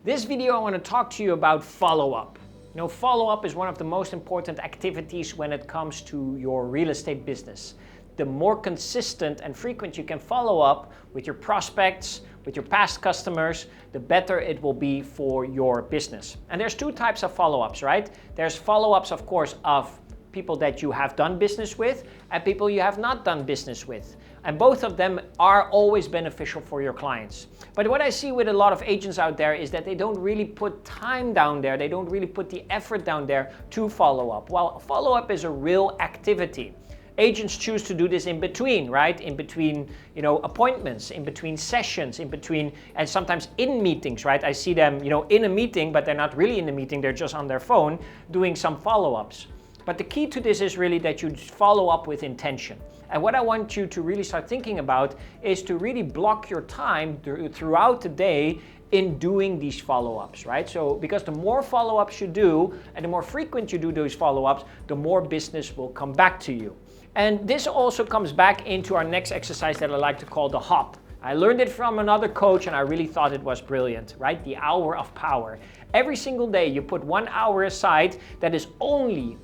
This video I want to talk to you about follow-up. You know, follow-up is one of the most important activities when it comes to your real estate business. The more consistent and frequent you can follow up with your prospects, with your past customers, the better it will be for your business. And there's two types of follow-ups, right? There's follow-ups, of course, of people that you have done business with and people you have not done business with. And both of them are always beneficial for your clients. But what I see with a lot of agents out there is that they don't really put time down there. They don't really put the effort down there to follow up. Well, follow-up is a real activity. Agents choose to do this in between, right? In between, appointments, in between sessions, in between, and sometimes in meetings, right? I see them, in a meeting, but they're not really in the meeting. They're just on their phone doing some follow-ups. But the key to this is really that you follow up with intention. And what I want you to really start thinking about is to really block your time throughout the day in doing these follow-ups, right? So, because the more follow-ups you do and the more frequent you do those follow-ups, the more business will come back to you. And this also comes back into our next exercise that I like to call the HOP. I learned it from another coach and I really thought it was brilliant, right? The hour of power. Every single day you put 1 hour aside that is only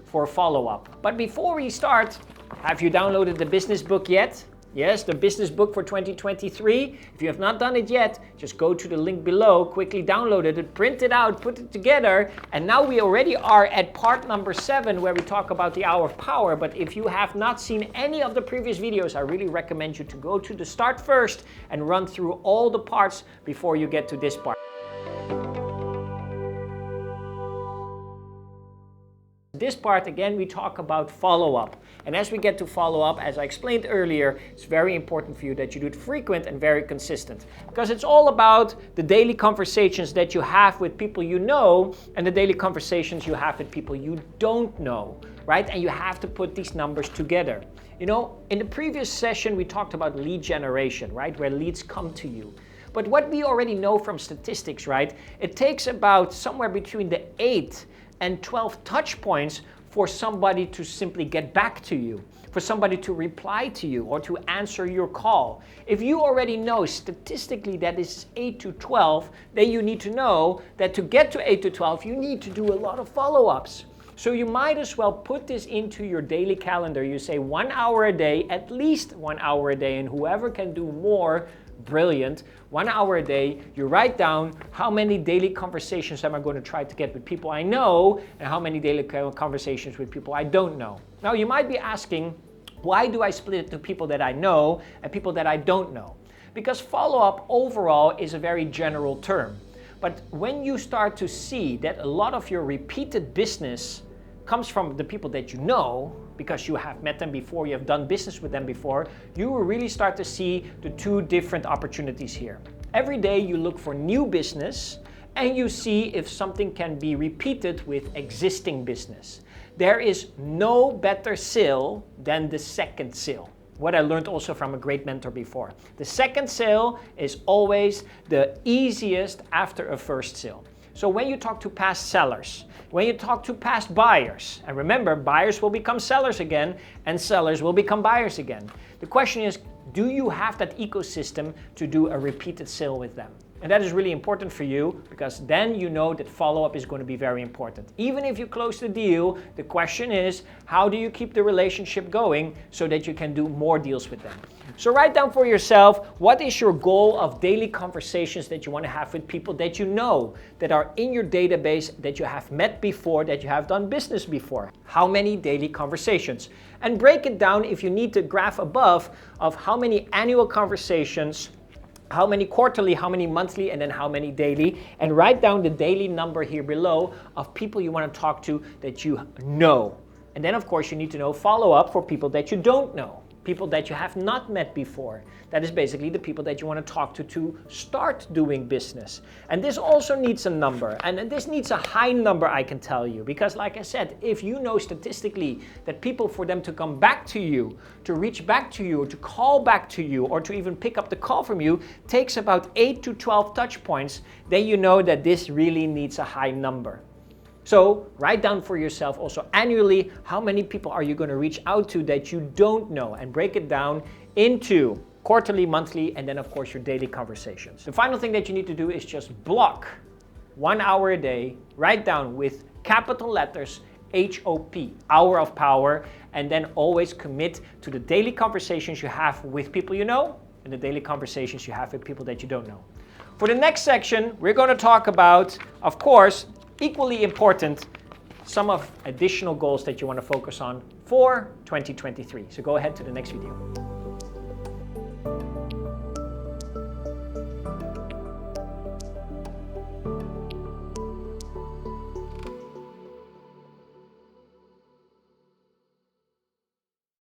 for follow-up. But before we start, have you downloaded the business book yet? Yes, the business book for 2023. If you have not done it yet, just go to the link below, quickly download it, print it out, put it together. And now we already are at part number 7 where we talk about the hour of power. But if you have not seen any of the previous videos, I really recommend you to go to the start first and run through all the parts before you get to this part. This part, again, we talk about follow-up. And as we get to follow-up, as I explained earlier, it's very important for you that you do it frequent and very consistent. Because it's all about the daily conversations that you have with people you know and the daily conversations you have with people you don't know, right? And you have to put these numbers together. In the previous session, we talked about lead generation, right? Where leads come to you. But what we already know from statistics, right? It takes about somewhere between the 8 and 12 touch points for somebody to simply get back to you, for somebody to reply to you or to answer your call. If you already know statistically that is 8 to 12, then you need to know that to get to 8 to 12, you need to do a lot of follow-ups. So you might as well put this into your daily calendar. You say 1 hour a day, at least 1 hour a day, and whoever can do more, brilliant. 1 hour a day, you write down how many daily conversations am I going to try to get with people I know and how many daily conversations with people I don't know. Now you might be asking, why do I split it to people that I know and people that I don't know? Because follow-up overall is a very general term. But when you start to see that a lot of your repeated business comes from the people that you know, because you have met them before, you have done business with them before, you will really start to see the two different opportunities here. Every day you look for new business and you see if something can be repeated with existing business. There is no better sale than the second sale. What I learned also from a great mentor before. The second sale is always the easiest after a first sale. So when you talk to past sellers, when you talk to past buyers, and remember, buyers will become sellers again and sellers will become buyers again. The question is, do you have that ecosystem to do a repeated sale with them? And that is really important for you because then you know that follow-up is going to be very important. Even if you close the deal, the question is, how do you keep the relationship going so that you can do more deals with them? So write down for yourself, what is your goal of daily conversations that you want to have with people that you know, that are in your database, that you have met before, that you have done business before? How many daily conversations? And break it down if you need the graph above of how many annual conversations, how many quarterly, how many monthly, and then how many daily. And write down the daily number here below of people you want to talk to that you know. And then, of course, you need to know follow-up for people that you don't know. People that you have not met before. That is basically the people that you want to talk to start doing business. And this also needs a number. And this needs a high number, I can tell you. Because like I said, if you know statistically that people, for them to come back to you, to reach back to you, to call back to you, or to even pick up the call from you, takes about 8 to 12 touch points, then you know that this really needs a high number. So write down for yourself also annually, how many people are you going to reach out to that you don't know, and break it down into quarterly, monthly, and then of course your daily conversations. The final thing that you need to do is just block 1 hour a day, write down with capital letters HOP, hour of power, and then always commit to the daily conversations you have with people you know and the daily conversations you have with people that you don't know. For the next section, we're going to talk about, of course, equally important, some of additional goals that you want to focus on for 2023. So go ahead to the next video.